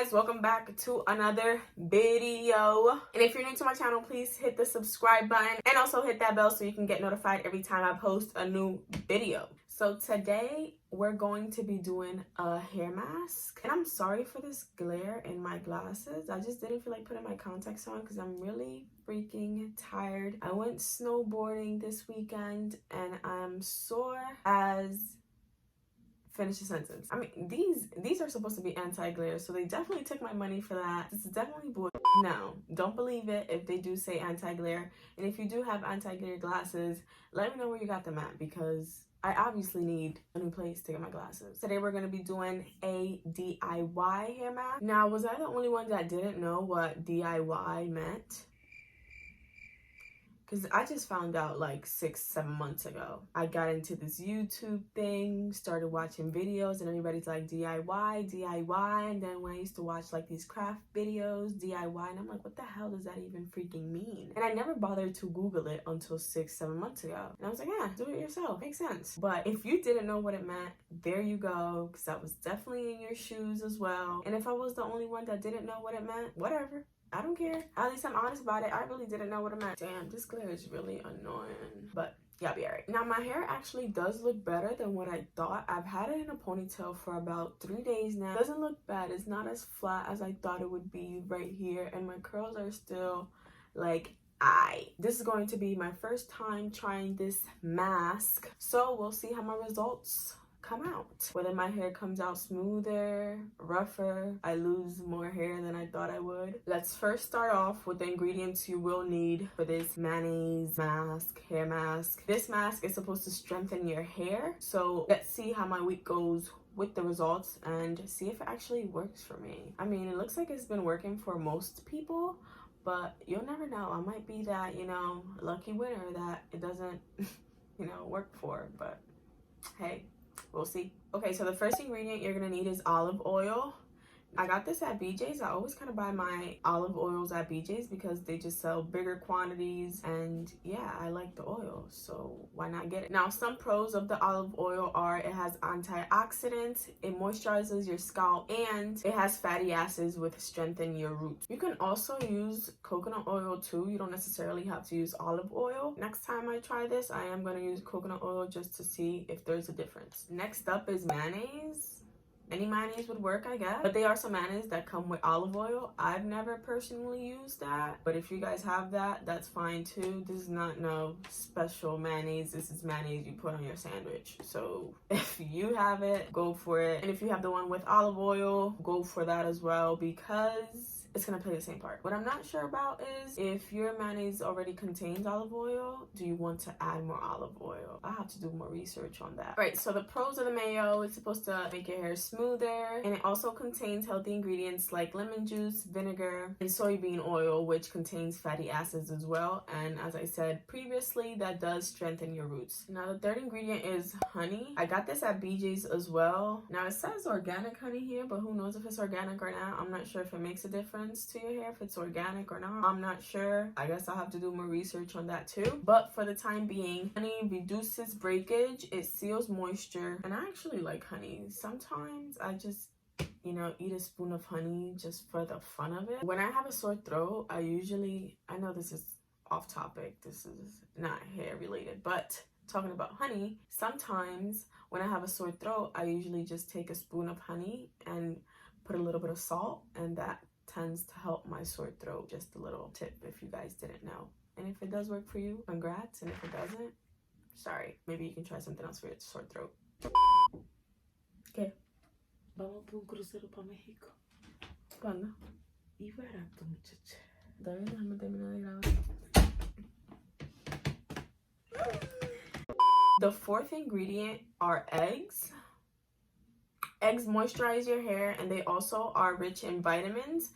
guys, welcome back to another video. And if you're new to my channel, please hit the subscribe button and also hit that bell so you can get notified every time I post a new video. So today we're going to be doing a hair mask, and I'm sorry for this glare in my glasses. I just didn't feel like putting my contacts on because I'm really freaking tired. I went snowboarding this weekend and I'm sore as... Finish the sentence. I mean, these are supposed to be anti-glare, so they definitely took my money for that. This is definitely bull. No, don't believe it if they do say anti-glare. And if you do have anti-glare glasses, let me know where you got them at, because I obviously need a new place to get my glasses. Today we're going to be doing a DIY hair mask. Now, was I the only one that didn't know what DIY meant? Because I just found out like 6-7 months ago. I got into this YouTube thing, started watching videos, and everybody's like DIY. And then when I used to watch like these craft videos, DIY, and I'm like, what the hell does that even freaking mean? And I never bothered to Google it until 6-7 months ago. And I was like, yeah, do it yourself. Makes sense. But if you didn't know what it meant, there you go. Because I was definitely in your shoes as well. And if I was the only one that didn't know what it meant, whatever. I don't care. At least I'm honest about it. I really didn't know what it meant. Damn, this glare is really annoying. But yeah, I'll be alright. Now, my hair actually does look better than what I thought. I've had it in a ponytail for about 3 days now. It doesn't look bad. It's not as flat as I thought it would be right here. And my curls are still like... This is going to be my first time trying this mask. So we'll see how my results come out. Whether my hair comes out smoother, rougher, I lose more hair than I thought I would. Let's first start off with the ingredients you will need for this mayonnaise mask, hair mask. This mask is supposed to strengthen your hair. So let's see how my week goes with the results and see if it actually works for me. I mean, it looks like it's been working for most people, but you'll never know. I might be that, lucky winner that it doesn't, work for, but hey. We'll see. Okay, so the first ingredient you're gonna need is olive oil. I got this at BJ's. I always kind of buy my olive oils at BJ's because they just sell bigger quantities, and yeah, I like the oil, so why not get it? Now, some pros of the olive oil are it has antioxidants, it moisturizes your scalp, and it has fatty acids which strengthen your roots. You can also use coconut oil too. You don't necessarily have to use olive oil. Next time I try this, I am going to use coconut oil just to see if there's a difference. Next up is mayonnaise. Any mayonnaise would work, I guess. But they are some mayonnaise that come with olive oil. I've never personally used that. But if you guys have that, that's fine too. This is not no special mayonnaise. This is mayonnaise you put on your sandwich. So if you have it, go for it. And if you have the one with olive oil, go for that as well, because it's gonna play the same part. What I'm not sure about is if your mayonnaise already contains olive oil, do you want to add more olive oil? I have to do more research on that. All right, so the pros of the mayo, it's supposed to make your hair smoother, and it also contains healthy ingredients like lemon juice, vinegar, and soybean oil, which contains fatty acids as well. And as I said previously, that does strengthen your roots. Now, the third ingredient is honey. I got this at BJ's as well. Now, it says organic honey here, but who knows if it's organic or not. I'm not sure if it makes a difference to your hair, if it's organic or not. I'm not sure. I guess I'll have to do more research on that too. But for the time being, honey reduces breakage, it seals moisture, and I actually like honey. Sometimes I just eat a spoon of honey just for the fun of it. When I have a sore throat, I know this is off topic, this is not hair related, but talking about honey, sometimes when I have a sore throat, I usually just take a spoon of honey and put a little bit of salt, and that tends to help my sore throat. Just a little tip if you guys didn't know. And if it does work for you, congrats. And if it doesn't, sorry. Maybe you can try something else for your sore throat. Okay. Vamos por un crucero para México. ¿Cuándo? Y barato, muchacha. Todavía déjame terminar de grabar. The fourth ingredient are eggs. Eggs moisturize your hair, and they also are rich in vitamins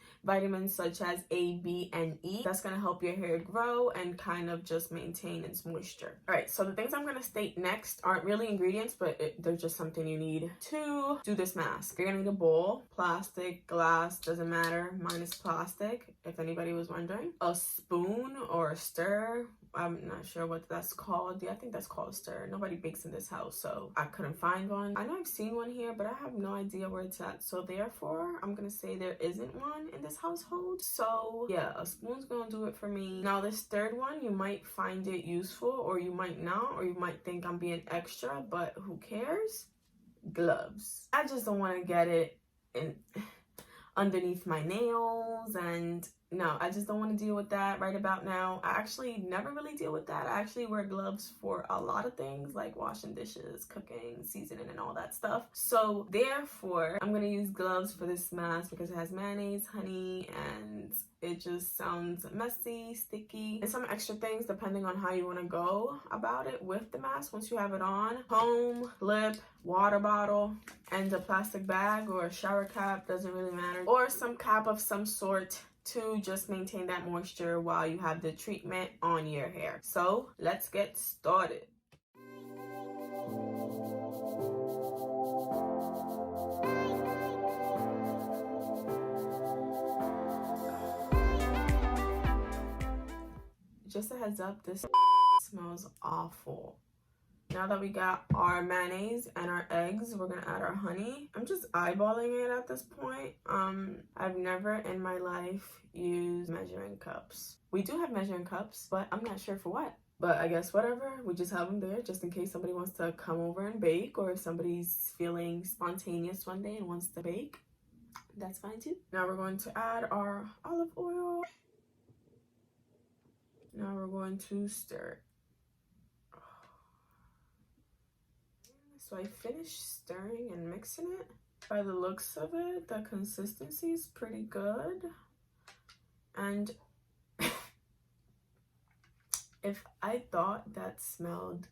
such as A, B, and E. That's going to help your hair grow and kind of just maintain its moisture. All right, so the things I'm going to state next aren't really ingredients, but they're just something you need to do this mask. You're going to need a bowl, plastic, glass, doesn't matter. Mine is plastic, if anybody was wondering. A spoon or a stir, I'm not sure what that's called. Yeah, I think that's called stir. Nobody bakes in this house, so I couldn't find one. I know I've seen one here, but I have no idea where it's at. So therefore, I'm gonna say there isn't one in this household. So yeah, a spoon's gonna do it for me. Now this third one, you might find it useful or you might not, or you might think I'm being extra, but who cares? Gloves. I just don't want to get it in underneath my nails, and no, I just don't want to deal with that right about now. I actually never really deal with that. I actually wear gloves for a lot of things like washing dishes, cooking, seasoning, and all that stuff. So therefore, I'm going to use gloves for this mask because it has mayonnaise, honey, and it just sounds messy, sticky, and some extra things depending on how you want to go about it with the mask once you have it on. Comb, lip, water bottle, and a plastic bag or a shower cap, doesn't really matter, or some cap of some sort to just maintain that moisture while you have the treatment on your hair. So let's get started. Just a heads up, this smells awful. Now that we got our mayonnaise and our eggs, we're gonna add our honey. I'm just eyeballing it at this point. I've never in my life used measuring cups. We do have measuring cups, but I'm not sure for what. But I guess whatever, we just have them there just in case somebody wants to come over and bake, or if somebody's feeling spontaneous one day and wants to bake, that's fine too. Now we're going to add our olive oil. Now we're going to stir. So I finished stirring and mixing it. By the looks of it, the consistency is pretty good. And if I thought that smelled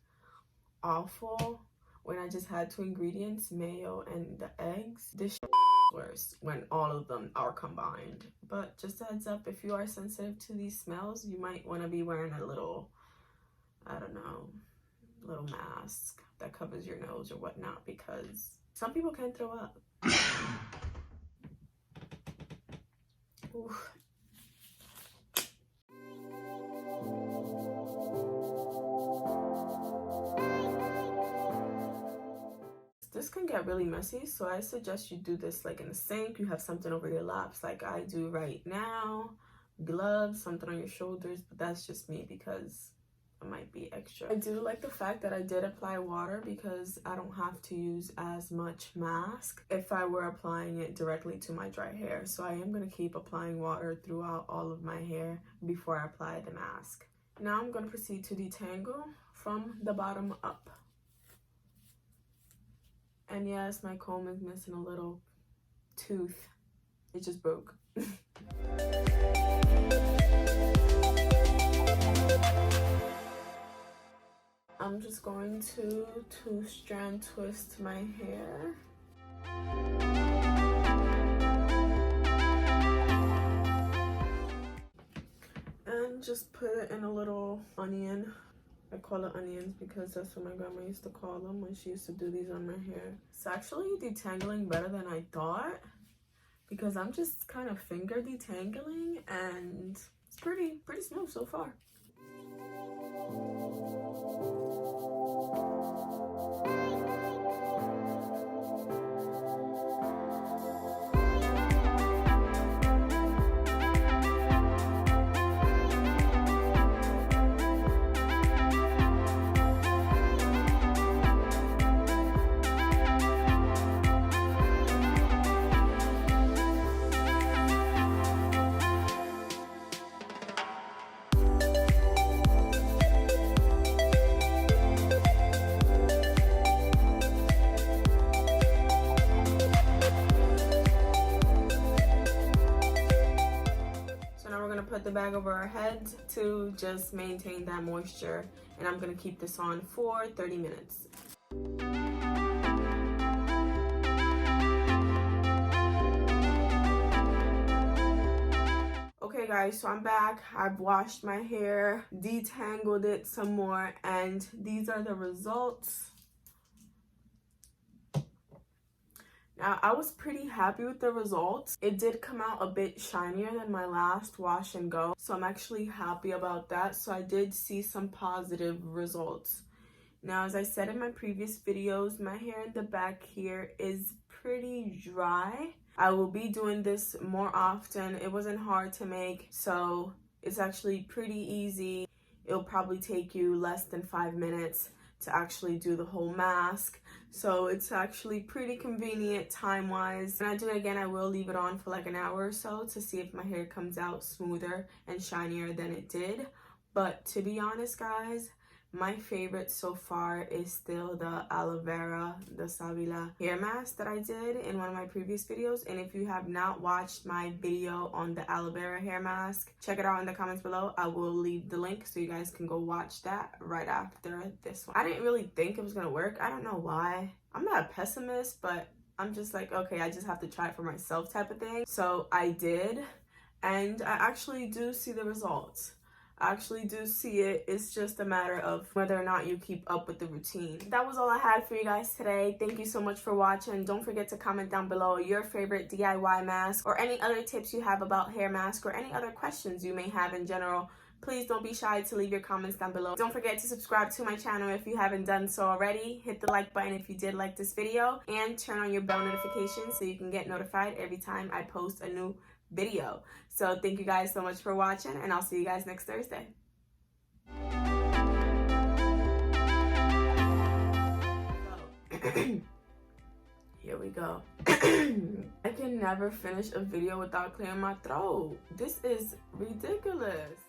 awful when I just had 2 ingredients, mayo and the eggs, this is worse when all of them are combined. But just a heads up, if you are sensitive to these smells, you might want to be wearing a little, I don't know, little mask that covers your nose or whatnot, because some people can throw up. Ooh. This can get really messy, so I suggest you do this like in the sink. You have something over your laps like I do right now, gloves, something on your shoulders, but that's just me because it might be extra. I do like the fact that I did apply water because I don't have to use as much mask if I were applying it directly to my dry hair. So I am going to keep applying water throughout all of my hair before I apply the mask. Now I'm going to proceed to detangle from the bottom up. And yes, my comb is missing a little tooth. It just broke. I'm just going to 2-strand twist my hair. And just put it in a little onion. I call it onions because that's what my grandma used to call them when she used to do these on my hair. It's actually detangling better than I thought because I'm just kind of finger detangling and it's pretty smooth so far. Put the bag over our heads to just maintain that moisture, and I'm gonna keep this on for 30 minutes. Okay guys, so I'm back. I've washed my hair, detangled it some more, and these are the results. I was pretty happy with the results. It did come out a bit shinier than my last wash and go, so I'm actually happy about that. So I did see some positive results. Now, as I said in my previous videos, my hair in the back here is pretty dry. I will be doing this more often. It wasn't hard to make, so it's actually pretty easy. It'll probably take you less than 5 minutes to actually do the whole mask. So it's actually pretty convenient time-wise. When I do it again, I will leave it on for like an hour or so to see if my hair comes out smoother and shinier than it did. But to be honest, guys, my favorite so far is still the aloe vera, the Savila hair mask that I did in one of my previous videos. And if you have not watched my video on the aloe vera hair mask, check it out in the comments below. I will leave the link so you guys can go watch that right after this one. I didn't really think it was gonna work. I don't know why. I'm not a pessimist, but I'm just like, okay, I just have to try it for myself type of thing. So I did, and I actually do see the results. I actually do see it. It's just a matter of whether or not you keep up with the routine. That was all I had for you guys today. Thank you so much for watching. Don't forget to comment down below your favorite DIY mask or any other tips you have about hair mask or any other questions you may have in general. Please don't be shy to leave your comments down below. Don't forget to subscribe to my channel if you haven't done so already. Hit the like button if you did like this video, and turn on your bell notifications so you can get notified every time I post a new video. So thank you guys so much for watching, and I'll see you guys next Thursday. Here we go. I can never finish a video without clearing my throat. This is ridiculous.